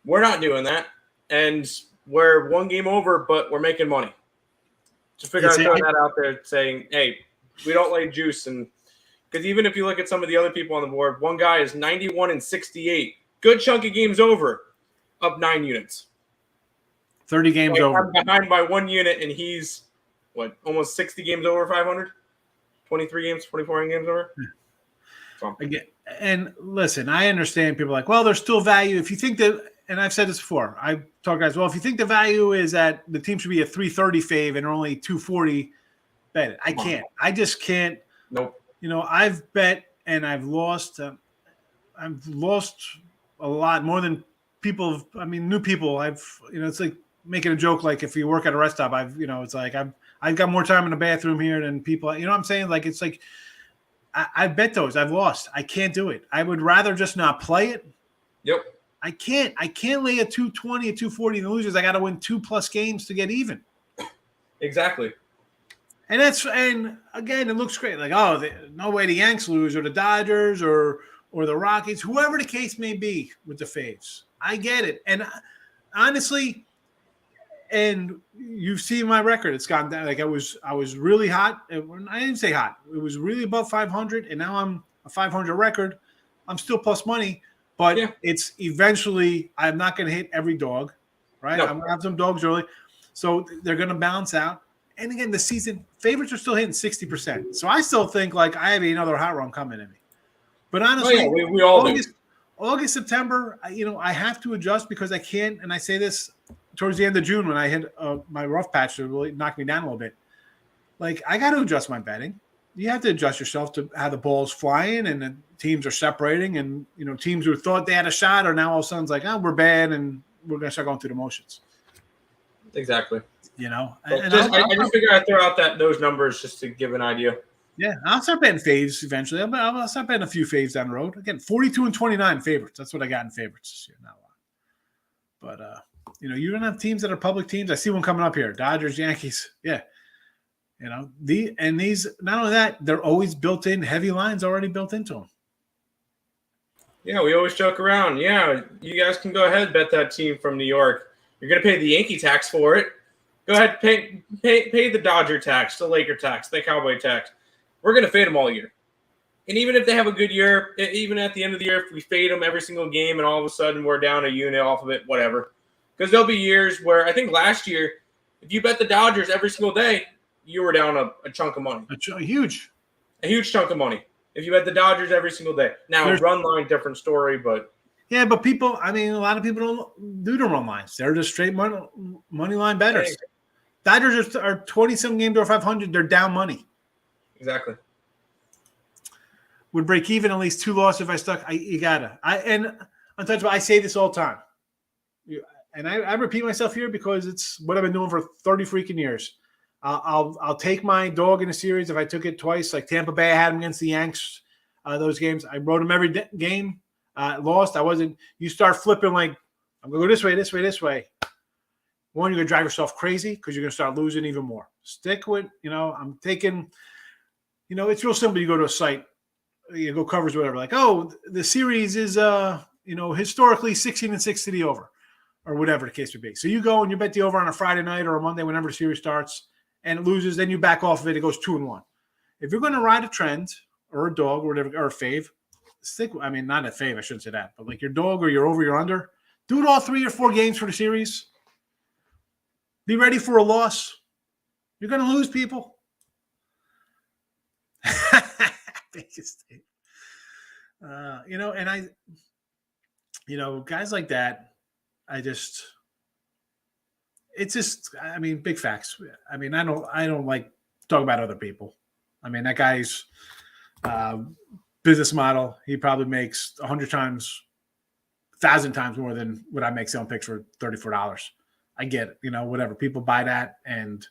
Speaker 3: We're not doing that. And we're 1 game over, but we're making money. Just figure out throwing that out there, saying, hey, we don't lay juice. And because even if you look at some of the other people on the board, one guy is 91 and 68. Good chunk of games over, up 9 units.
Speaker 2: 30 games over.
Speaker 3: I'm behind by 1 unit, and he's, almost 60 games over 500? 23 games, 24 games over? So.
Speaker 2: Again, and listen, I understand people are like, well, there's still value. If you think that, and I've said this before, I talk guys, well, if you think the value is that the team should be a 330 fave and only 240, bet it. I can't. I just can't.
Speaker 3: Nope.
Speaker 2: I've bet and I've lost. I've lost a lot more than people. New people. It's like making a joke. Like if you work at a rest stop, it's like I've got more time in the bathroom here than people. You know what I'm saying? Like, it's like I bet those. I've lost. I can't do it. I would rather just not play it.
Speaker 3: Yep.
Speaker 2: I can't lay a 220, a 240 in the losers. I got to win 2+ games to get even.
Speaker 3: Exactly.
Speaker 2: And again, it looks great. Like, no way the Yanks lose, or the Dodgers, or the Rockies, whoever the case may be with the faves. I get it. And honestly, and you've seen my record. It's gone down. Like, I was really hot. I didn't say hot. It was really above 500, and now I'm a 500 record. I'm still plus money. But It's eventually, I'm not going to hit every dog, right?
Speaker 3: No.
Speaker 2: I'm going to have some dogs early. So they're going to balance out. And again, the season, favorites are still hitting 60%. So I still think, like, I have another hot run coming in me. But honestly,
Speaker 3: we all
Speaker 2: August, September, I have to adjust because I can't. And I say this towards the end of June when I hit my rough patch to really knock me down a little bit. Like, I got to adjust my betting. you have to adjust yourself to how the ball's flying and the teams are separating, and teams who thought they had a shot are now all of a sudden like, oh, we're bad, and we're going to start going through the motions.
Speaker 3: Exactly.
Speaker 2: I
Speaker 3: just figure I'd throw out those numbers just to give an idea.
Speaker 2: Yeah, I'll start betting faves eventually. I'll start betting a few faves down the road. Again, 42 and 29 favorites. That's what I got in favorites this year. Not a lot. But you don't have teams that are public teams. I see one coming up here: Dodgers, Yankees. Yeah. These not only that, they're always built in heavy lines already built into them.
Speaker 3: Yeah, we always joke around. Yeah, you guys can go ahead and bet that team from New York. You're going to pay the Yankee tax for it. Go ahead, pay the Dodger tax, the Laker tax, the Cowboy tax. We're going to fade them all year. And even if they have a good year, even at the end of the year, if we fade them every single game and all of a sudden we're down a unit off of it, whatever. Because there'll be years where I think last year, if you bet the Dodgers every single day, you were down a chunk of money.
Speaker 2: A huge
Speaker 3: chunk of money. If you bet the Dodgers every single day. Now, run line, different story, but.
Speaker 2: Yeah, but people, a lot of people don't do the run lines. They're just straight money line bettors. Hey. Dodgers are 20-some games over 500. They're down money.
Speaker 3: Exactly.
Speaker 2: Would break even at least 2 losses if I stuck. You gotta. And Untouchable, I say this all the time. And I repeat myself here because it's what I've been doing for 30 freaking years. I'll take my dog in a series if I took it twice. Like Tampa Bay, I had them against the Yanks. Those games, I rode them every game. Lost. I wasn't. You start flipping like I'm gonna go this way, this way, this way. One, you're gonna drive yourself crazy because you're gonna start losing even more. Stick with. I'm taking. It's real simple. You go to a site, you go covers whatever. Like, oh, the series is historically 16-6 to the over, or whatever the case would be. So you go and you bet the over on a Friday night or a Monday, whenever the series starts. And it loses, then you back off of it. It goes 2-1. If you're going to ride a trend or a dog or whatever, or a fave, stick. I mean, not a fave. I shouldn't say that, but like your dog or your over, your under. Do it all 3 or 4 games for the series. Be ready for a loss. You're going to lose, people. And guys like that, it's just, big facts. I don't like talk about other people. That guy's business model, he probably makes 100 times, 1,000 times more than what I make selling picks for $34. I get it, whatever. People buy that, and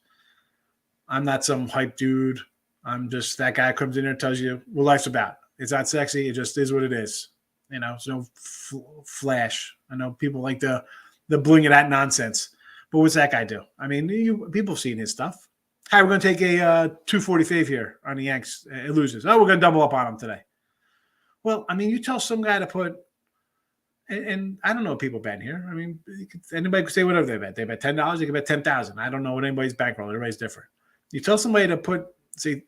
Speaker 2: I'm not some hype dude. I'm just that guy who comes in there and tells you what life's about. It's not sexy. It just is what it is. It's no flash. I know people like the bling of that nonsense. But what's that guy do? People have seen his stuff. Hi, we're going to take a 240 fave here on the Yanks. It loses. Oh, we're going to double up on him today. Well, you tell some guy to put, and I don't know what people bet here. Anybody could say whatever they bet. They bet $10. They could bet 10,000. I don't know what anybody's bankroll. Everybody's different. You tell somebody to put, say,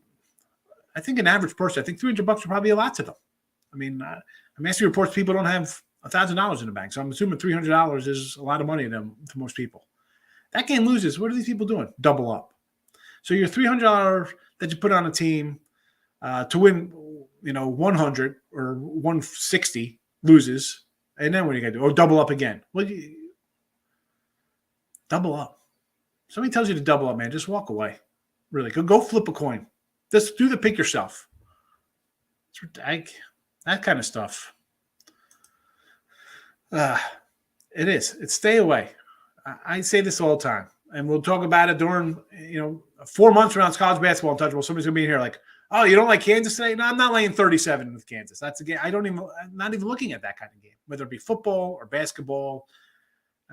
Speaker 2: I think an average person, I think $300 would probably be a lot to them. I'm asking reports people don't have $1,000 in the bank, so I'm assuming $300 is a lot of money to most people. That game loses. What are these people doing? Double up. So your $300 that you put on a team to win, 100 or 160 loses, and then what are you gonna do? Or double up again? Well, double up. Somebody tells you to double up, man. Just walk away. Really, go flip a coin. Just do the pick yourself. That kind of stuff. It is. It's stay away. I say this all the time, and we'll talk about it during, 4 months around college basketball untouchable. Somebody's gonna be in here like, oh, you don't like Kansas today? No, I'm not laying 37 with Kansas. That's a game. I'm not even looking at that kind of game, whether it be football or basketball.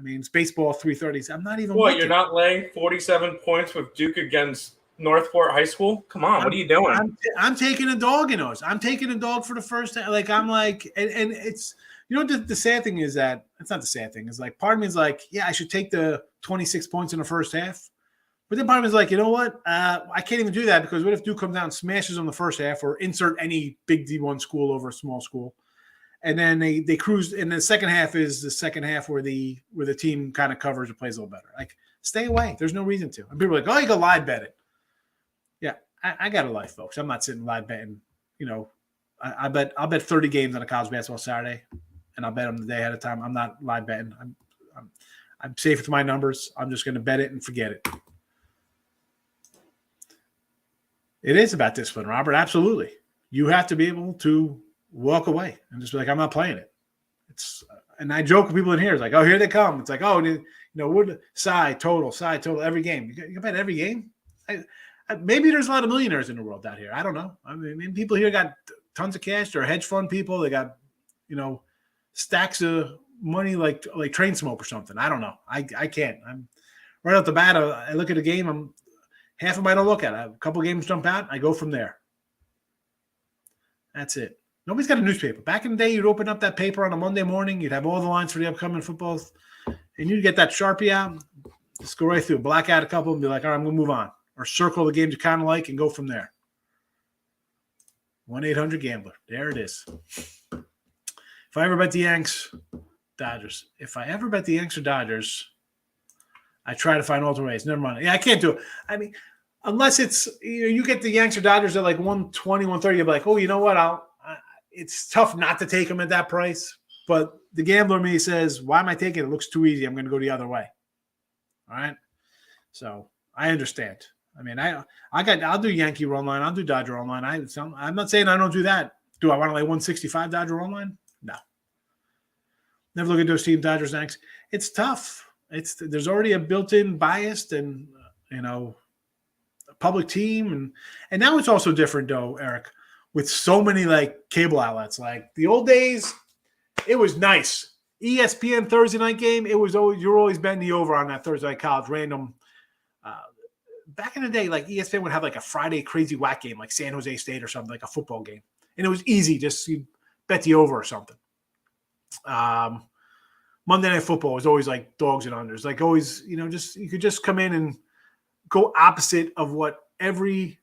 Speaker 2: It's baseball 330s. I'm not even.
Speaker 3: What, you're not laying 47 points with Duke against Northport High School? Come on, what are you doing?
Speaker 2: I'm taking a dog in those. I'm taking a dog for the first time. Like, I'm like, and it's. The sad thing is that it's not the sad thing. It's like part of me is like, yeah, I should take the 26 points in the first half. But then part of me is like, you know what? I can't even do that because what if Duke comes down and smashes them the first half or insert any big D1 school over a small school? And then they cruise. And the second half is the second half where the team kind of covers and plays a little better. Like, stay away. There's no reason to. And people are like, oh, you can live bet it. Yeah, I got a life, folks. I'm not sitting live betting. I'll bet 30 games on a college basketball Saturday. And I'll bet them the day ahead of time. I'm not live betting. I'm safe with my numbers. I'm just going to bet it and forget it. It is about discipline, Robert. Absolutely. You have to be able to walk away and just be like, I'm not playing it. And I joke with people in here. It's like, oh, here they come. It's like, oh, we're side total every game. You bet every game. Maybe there's a lot of millionaires in the world out here. I don't know. I mean, people here got tons of cash. They're hedge fund people. They got, stacks of money like train smoke or something. I don't know. I can't. I'm right off the bat. I look at a game. Half of them I don't look at. A couple games jump out. I go from there. That's it. Nobody's got a newspaper. Back in the day, you'd open up that paper on a Monday morning. You'd have all the lines for the upcoming footballs, and you'd get that Sharpie out, just go right through, black out a couple, and be like, all right, I'm going to move on. Or circle the games you kind of like and go from there. 1-800-GAMBLER. There it is. If I ever bet the Yanks, Dodgers. If I ever bet the Yanks or Dodgers, I try to find alternate ways. Never mind. Yeah, I can't do it. I mean, unless it's you get the Yanks or Dodgers at like 120, 130, you'll be like, oh, you know what? It's tough not to take them at that price. But the gambler in me says, why am I taking it? It looks too easy. I'm going to go the other way. All right. So I understand. I mean, I'll do Yankee run line. I'll do Dodger run line. I'm not saying I don't do that. Do I want to lay 165 Dodger run line? No. Never look at those teams, Dodgers, Yanks. It's tough. There's already a built-in bias and a public team, and now it's also different though, Eric, with so many like cable outlets. Like the old days, it was nice. ESPN Thursday night game, you're always betting the over on that Thursday night college random. Back in the day, like ESPN would have like a Friday crazy whack game, like San Jose State or something, like a football game, and it was easy. Just you bet the over or something. Monday Night Football was always like dogs and unders, like always. You could just come in and go opposite of what every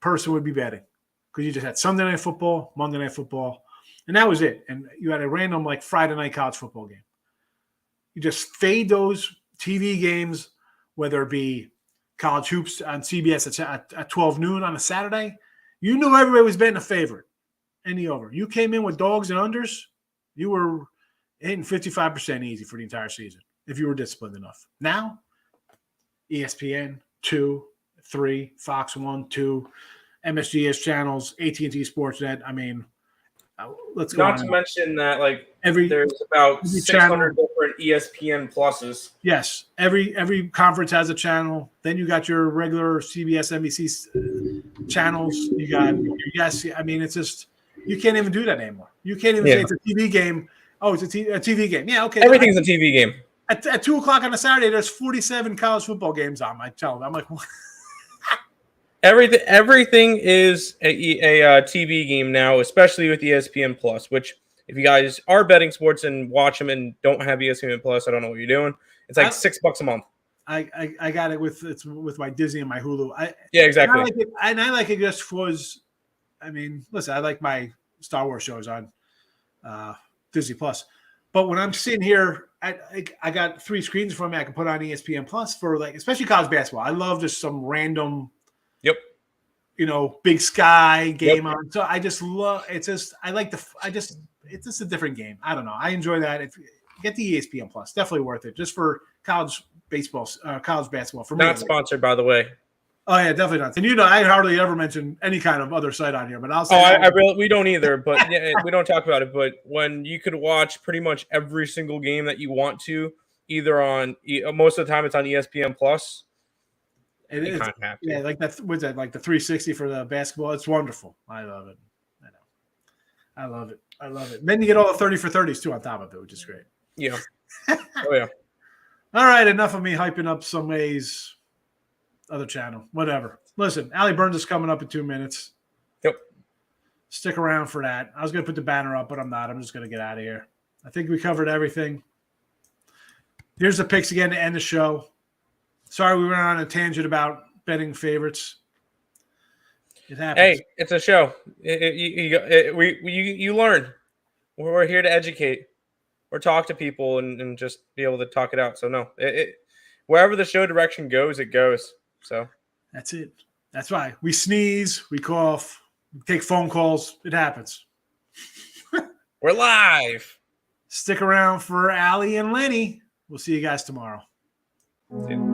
Speaker 2: person would be betting, because you just had Sunday Night Football, Monday Night Football, and that was it. And you had a random like Friday night college football game. You just fade those TV games, whether it be college hoops on CBS at 12 noon on a Saturday. You knew everybody was betting a favorite and the over. You came in with dogs and unders, you were hitting 55% easy for the entire season if you were disciplined enough. Now, ESPN, 2, 3, Fox 1, 2, MSGS channels, AT&T Sportsnet. I mean, let's go.
Speaker 3: Not to mention that, like, there's about 600 different ESPN pluses.
Speaker 2: Yes, every conference has a channel. Then you got your regular CBS, NBC channels. You got I mean, it's just you can't even do that anymore. You can't even say it's a TV game. Oh, it's a TV game. Yeah, okay.
Speaker 3: Everything's a TV game.
Speaker 2: At 2:00 on a Saturday, there's 47 college football games on. I tell them, I'm like, what?
Speaker 3: Everything is a TV game now, especially with ESPN Plus. Which, if you guys are betting sports and watch them and don't have ESPN Plus, I don't know what you're doing. It's like $6 a month.
Speaker 2: I got it with my Disney and my Hulu.
Speaker 3: Yeah, exactly.
Speaker 2: I like it just because, I mean, listen, I like my Star Wars shows on Disney Plus, but when I'm sitting here, I got 3 screens for me. I can put on ESPN Plus for like, especially college basketball. I love just some random.
Speaker 3: Yep.
Speaker 2: Big sky game on. So I just love it's just it's just a different game. I don't know. I enjoy that. If you get the ESPN Plus, definitely worth it. Just for college baseball, college basketball. For me,
Speaker 3: not sponsored, by the way.
Speaker 2: Oh yeah, definitely not. And I hardly ever mention any kind of other site on here, but I'll say.
Speaker 3: We don't either. But yeah, we don't talk about it. But when you could watch pretty much every single game that you want to, either on most of the time it's on ESPN Plus.
Speaker 2: It is, yeah, like that. What's that? Like the 360 for the basketball. It's wonderful. I love it. I love it. And then you get all the 30 for 30s too on top of it, which is great.
Speaker 3: Yeah. Oh yeah.
Speaker 2: All right. Enough of me hyping up some A's other channel. Whatever. Listen, Allie Burns is coming up in 2 minutes.
Speaker 3: Yep.
Speaker 2: Stick around for that. I was going to put the banner up, but I'm not. I'm just going to get out of here. I think we covered everything. Here's the picks again to end the show. Sorry we went on a tangent about betting favorites. It happens.
Speaker 3: Hey, it's a show. You learn. We're here to educate or talk to people and just be able to talk it out. So no, wherever the show direction goes, it goes. So
Speaker 2: that's it. That's why we sneeze, we cough, we take phone calls. It happens.
Speaker 3: We're live.
Speaker 2: Stick around for Allie and Lenny. We'll see you guys tomorrow.
Speaker 3: See you.